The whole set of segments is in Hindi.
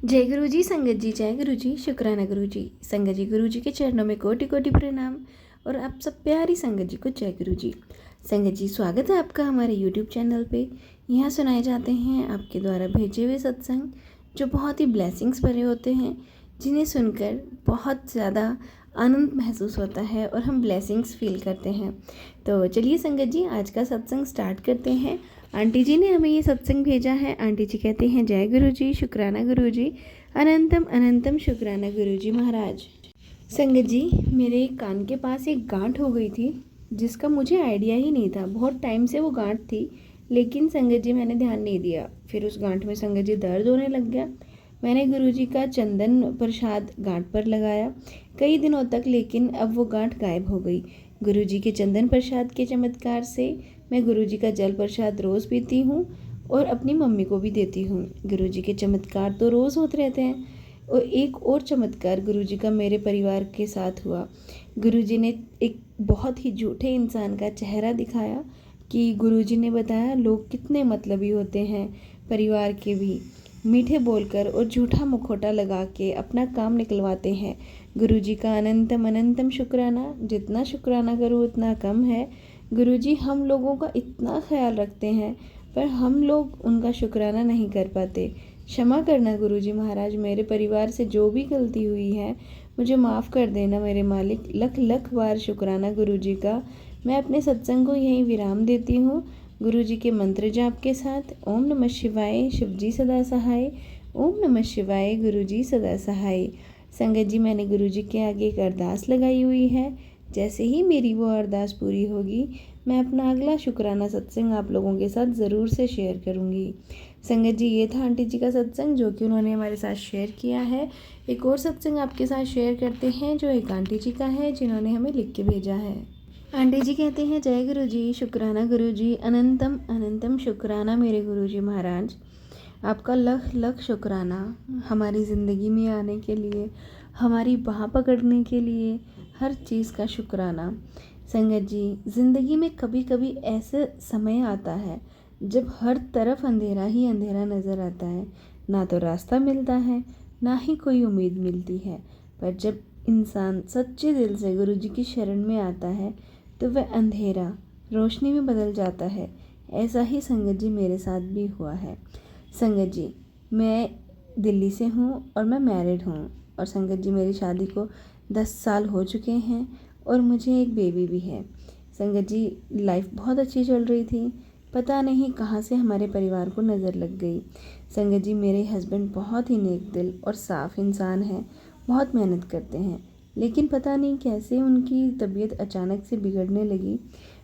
जय गुरु जी, संगत जी जय गुरु जी, शुक्राना गुरु जी। संगत जी गुरु जी के चरणों में कोटि कोटि प्रणाम और आप सब प्यारी संगत जी को जय गुरु जी। संगत जी स्वागत है आपका हमारे YouTube चैनल पे। यहाँ सुनाए जाते हैं आपके द्वारा भेजे हुए सत्संग जो बहुत ही ब्लेसिंग्स भरे होते हैं, जिन्हें सुनकर बहुत ज़्यादा आनंद महसूस होता है और हम ब्लेसिंग्स फील करते हैं। तो चलिए संगत जी आज का सत्संग स्टार्ट करते हैं। आंटी जी ने हमें ये सत्संग भेजा है। आंटी जी कहते हैं जय गुरु जी, शुक्राना गुरु जी, अनंतम अनंतम शुक्राना गुरु जी महाराज। संगत जी मेरे कान के पास एक गांठ हो गई थी जिसका मुझे आइडिया ही नहीं था। बहुत टाइम से वो गांठ थी, लेकिन संगत जी मैंने ध्यान नहीं दिया। फिर उस गांठ में संगत जी दर्द होने लग गया। मैंने गुरु जी का चंदन प्रसाद गांठ पर लगाया कई दिनों तक, लेकिन अब वो गांठ गायब हो गई। गुरु जी के चंदन प्रसाद के चमत्कार से मैं गुरु जी का जल प्रसाद रोज़ पीती हूँ और अपनी मम्मी को भी देती हूँ। गुरु जी के चमत्कार तो रोज़ होते रहते हैं। और एक और चमत्कार गुरु जी का मेरे परिवार के साथ हुआ। गुरु जी ने एक बहुत ही झूठे इंसान का चेहरा दिखाया कि गुरु जी ने बताया लोग कितने मतलबी होते हैं, परिवार के भी मीठे बोलकर और झूठा मुखौटा लगा के अपना काम निकलवाते हैं। गुरु जी का अनंतम अनंतम शुक्राना। जितना शुक्राना करूँ उतना कम है। गुरु जी हम लोगों का इतना ख्याल रखते हैं, पर हम लोग उनका शुक्राना नहीं कर पाते। क्षमा करना गुरु जी महाराज, मेरे परिवार से जो भी गलती हुई है मुझे माफ़ कर देना मेरे मालिक। लख लख बार शुक्राना गुरु जी का। मैं अपने सत्संग को यहीं विराम देती हूँ गुरु जी के मंत्र जाप के साथ। ओम नमः शिवाय, शिव जी सदा सहाय। ओम नमः शिवाय, गुरु जी सदा सहाय। संगत जी मैंने गुरु जी के आगे एक अरदास लगाई हुई है। जैसे ही मेरी वो अरदास पूरी होगी मैं अपना अगला शुक्राना सत्संग आप लोगों के साथ ज़रूर से शेयर करूँगी। संगत जी ये था आंटी जी का सत्संग जो कि उन्होंने हमारे साथ शेयर किया है। एक और सत्संग आपके साथ शेयर करते हैं जो एक आंटी जी का है जिन्होंने हमें लिख के भेजा है। आंटी जी कहते हैं जय गुरु जी, शुक्राना गुरु जी, अनंतम अनंतम शुक्राना मेरे गुरु जी महाराज। आपका लख लख शुक्राना हमारी ज़िंदगी में आने के लिए, हमारी बाह पकड़ने के लिए, हर चीज़ का शुक्राना। संगत जी ज़िंदगी में कभी कभी ऐसे समय आता है जब हर तरफ अंधेरा ही अंधेरा नज़र आता है, ना तो रास्ता मिलता है ना ही कोई उम्मीद मिलती है। पर जब इंसान सच्चे दिल से गुरु जी की शरण में आता है तो वह अंधेरा रोशनी में बदल जाता है। ऐसा ही संगत जी मेरे साथ भी हुआ है। संगत जी मैं दिल्ली से हूँ और मैं मैरिड हूँ, और संगत जी मेरी शादी को 10 साल हो चुके हैं और मुझे एक बेबी भी है। संगत जी लाइफ बहुत अच्छी चल रही थी, पता नहीं कहाँ से हमारे परिवार को नज़र लग गई। संगत जी मेरे हस्बैंड बहुत ही नेक दिल और साफ़ इंसान हैं, बहुत मेहनत करते हैं, लेकिन पता नहीं कैसे उनकी तबीयत अचानक से बिगड़ने लगी।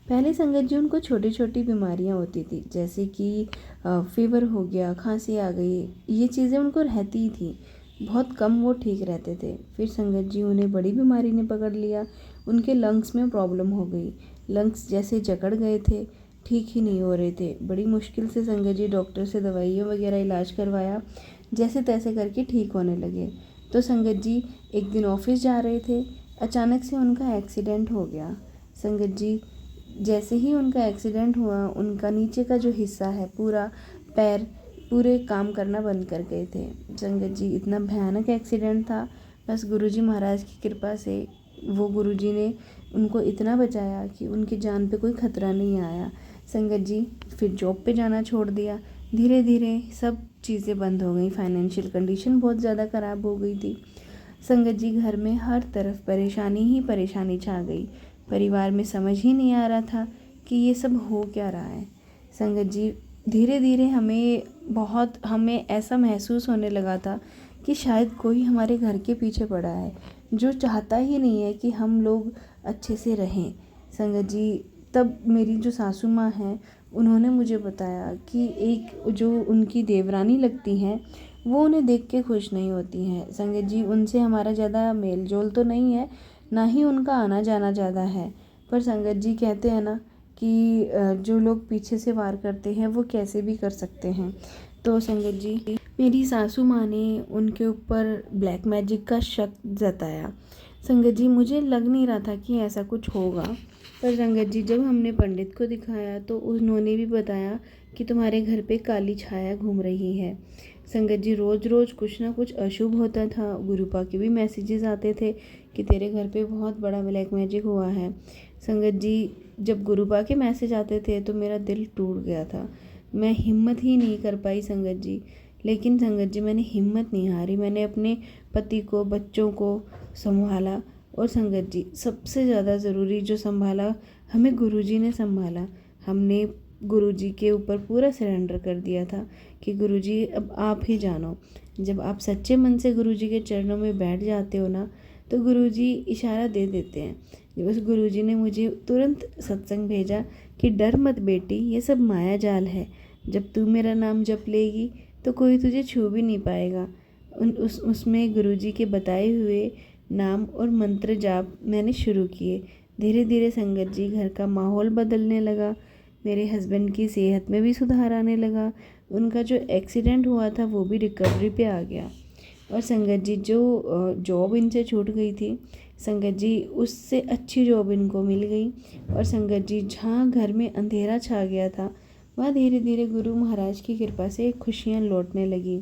पहले संगत जी उनको छोटी छोटी बीमारियां होती थी, जैसे कि फीवर हो गया, खांसी आ गई, ये चीज़ें उनको रहती ही थी। बहुत कम वो ठीक रहते थे। फिर संगत जी उन्हें बड़ी बीमारी ने पकड़ लिया, उनके लंग्स में प्रॉब्लम हो गई। लंग्स जैसे जकड़ गए थे, ठीक ही नहीं हो रहे थे। बड़ी मुश्किल से संगत जी डॉक्टर से दवाइयों वगैरह इलाज करवाया, जैसे तैसे करके ठीक होने लगे। तो संगत जी एक दिन ऑफिस जा रहे थे, अचानक से उनका एक्सीडेंट हो गया। संगत जी जैसे ही उनका एक्सीडेंट हुआ, उनका नीचे का जो हिस्सा है पूरा, पैर पूरे काम करना बंद कर गए थे। संगत जी इतना भयानक एक्सीडेंट था, बस गुरुजी महाराज की कृपा से वो गुरुजी ने उनको इतना बचाया कि उनकी जान पे कोई खतरा नहीं आया। संगत जी फिर जॉब पे जाना छोड़ दिया। धीरे धीरे सब चीज़ें बंद हो गई, फाइनेंशियल कंडीशन बहुत ज़्यादा ख़राब हो गई थी। संगत जी घर में हर तरफ परेशानी ही परेशानी छा गई। परिवार में समझ ही नहीं आ रहा था कि ये सब हो क्या रहा है। संगत जी धीरे धीरे हमें ऐसा महसूस होने लगा था कि शायद कोई हमारे घर के पीछे पड़ा है जो चाहता ही नहीं है कि हम लोग अच्छे से रहें। संगत जी तब मेरी जो सासू माँ हैं उन्होंने मुझे बताया कि एक जो उनकी देवरानी लगती हैं वो उन्हें देख के खुश नहीं होती हैं। संगत जी उनसे हमारा ज़्यादा मेल जोल तो नहीं है, ना ही उनका आना जाना ज़्यादा है, पर संगत जी कहते हैं ना कि जो लोग पीछे से वार करते हैं वो कैसे भी कर सकते हैं। तो संगत जी मेरी सासू माँ ने उनके ऊपर ब्लैक मैजिक का शक जताया। संगत जी मुझे लग नहीं रहा था कि ऐसा कुछ होगा, पर संगत जी जब हमने पंडित को दिखाया तो उन्होंने भी बताया कि तुम्हारे घर पे काली छाया घूम रही है। संगत जी रोज़ रोज़ कुछ ना कुछ अशुभ होता था। गुरुपा के भी मैसेजेस आते थे कि तेरे घर पे बहुत बड़ा ब्लैक मैजिक हुआ है। संगत जी जब गुरुपा के मैसेज आते थे तो मेरा दिल टूट गया था। मैं हिम्मत ही नहीं कर पाई संगत जी। लेकिन संगत जी मैंने हिम्मत नहीं हारी, मैंने अपने पति को, बच्चों को संभाला। और संगत जी सबसे ज़्यादा ज़रूरी जो संभाला, हमें गुरुजी ने संभाला। हमने गुरुजी के ऊपर पूरा सरेंडर कर दिया था कि गुरुजी अब आप ही जानो। जब आप सच्चे मन से गुरुजी के चरणों में बैठ जाते हो ना, तो गुरुजी इशारा दे देते हैं। उस गुरुजी ने मुझे तुरंत सत्संग भेजा कि डर मत बेटी, ये सब माया जाल है। जब तू मेरा नाम जप लेगी तो कोई तुझे छू भी नहीं पाएगा। उसमें गुरुजी के बताए हुए नाम और मंत्र जाप मैंने शुरू किए। धीरे धीरे संगत जी घर का माहौल बदलने लगा। मेरे हस्बैंड की सेहत में भी सुधार आने लगा। उनका जो एक्सीडेंट हुआ था वो भी रिकवरी पे आ गया। और संगत जी जो जॉब इनसे छूट गई थी, संगत जी उससे अच्छी जॉब इनको मिल गई। और संगत जी जहाँ घर में अंधेरा छा गया था, वहाँ धीरे धीरे गुरु महाराज की कृपा से खुशियाँ लौटने लगी।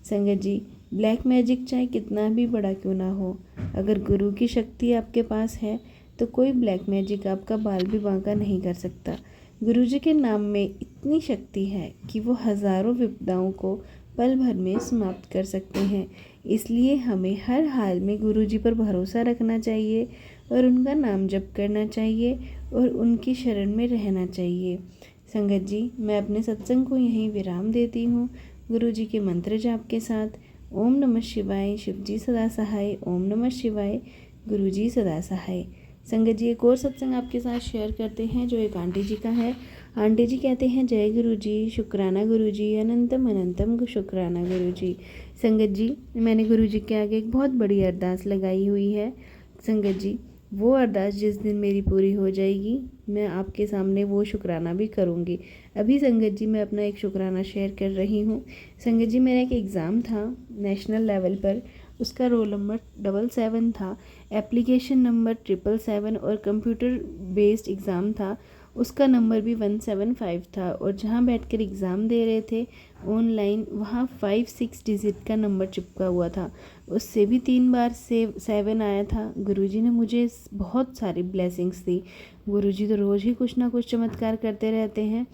संगत जी ब्लैक मैजिक चाहे कितना भी बड़ा क्यों ना हो, अगर गुरु की शक्ति आपके पास है तो कोई ब्लैक मैजिक आपका बाल भी बांका नहीं कर सकता। गुरुजी के नाम में इतनी शक्ति है कि वो हज़ारों विपदाओं को पल भर में समाप्त कर सकते हैं। इसलिए हमें हर हाल में गुरुजी पर भरोसा रखना चाहिए और उनका नाम जप करना चाहिए और उनकी शरण में रहना चाहिए। संगत जी मैं अपने सत्संग को यहीं विराम देती हूँ गुरुजी के मंत्र जाप के साथ। ओम नमः शिवाय, शिवजी सदा सहाय। ओम नमः शिवाय, गुरुजी सदा सहाय। संगत जी एक और सत्संग आपके साथ शेयर करते हैं जो एक आंटी जी का है। आंटी जी कहते हैं, जय गुरु जी, शुक्राना गुरु जी, अनंतम अनंतम शुक्राना गुरु जी। संगत जी मैंने गुरु जी के आगे एक बहुत बड़ी अरदास लगाई हुई है। संगत जी वो अरदास जिस दिन मेरी पूरी हो जाएगी, मैं आपके सामने वो शुक्राना भी करूँगी। अभी संगत जी मैं अपना एक शुक्राना शेयर कर रही हूँ। संगत जी मेरा एक एग्ज़ाम था नेशनल लेवल पर, उसका रोल नंबर 77 था, एप्लीकेशन नंबर 777 और कंप्यूटर बेस्ड एग्ज़ाम था, उसका नंबर भी 175 था। और जहाँ बैठकर एग्ज़ाम दे रहे थे ऑनलाइन, वहाँ 5-6 डिजिट का नंबर चिपका हुआ था, उससे भी 3 बार से 7 आया था। गुरुजी ने मुझे बहुत सारी ब्लेसिंग्स दी। गुरुजी तो रोज़ ही कुछ ना कुछ चमत्कार करते रहते हैं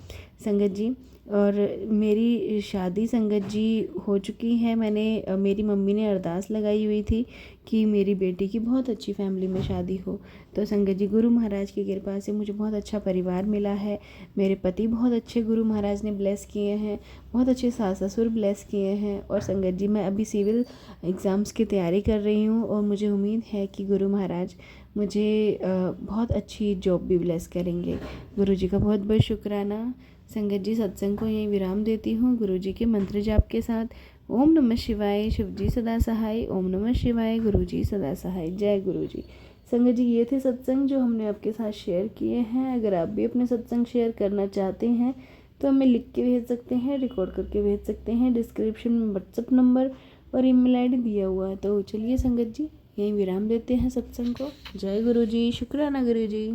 संगत जी। और मेरी शादी संगत जी हो चुकी है। मैंने मेरी मम्मी ने अरदास लगाई हुई थी कि मेरी बेटी की बहुत अच्छी फैमिली में शादी हो। तो संगत जी गुरु महाराज की कृपा से मुझे बहुत अच्छा परिवार मिला है। मेरे पति बहुत अच्छे गुरु महाराज ने ब्लेस किए हैं, बहुत अच्छे सास ससुर ब्लेस किए हैं। और संगत जी मैं अभी सिविल एग्ज़ाम्स की तैयारी कर रही हूँ और मुझे उम्मीद है कि गुरु महाराज मुझे बहुत अच्छी जॉब भी ब्लेस करेंगे। गुरु जी का बहुत बहुत शुक्राना। संगत जी सत्संग को यहीं विराम देती हूँ गुरु जी के मंत्र जाप के साथ। ओम नमः शिवाय, शिवजी सदा सहाय। ओम नमः शिवाय, गुरु जी सदा सहाय। जय गुरु जी। संगत जी ये थे सत्संग जो हमने आपके साथ शेयर किए हैं। अगर आप भी अपने सत्संग शेयर करना चाहते हैं तो हमें लिख के भेज सकते हैं, रिकॉर्ड करके भेज सकते हैं। डिस्क्रिप्शन में व्हाट्सअप नंबर और ईमेल आईडी दिया हुआ है। तो चलिए संगत जी यहीं विराम देते हैं सत्संग को। जय गुरु जी, शुक्राना गुरु जी।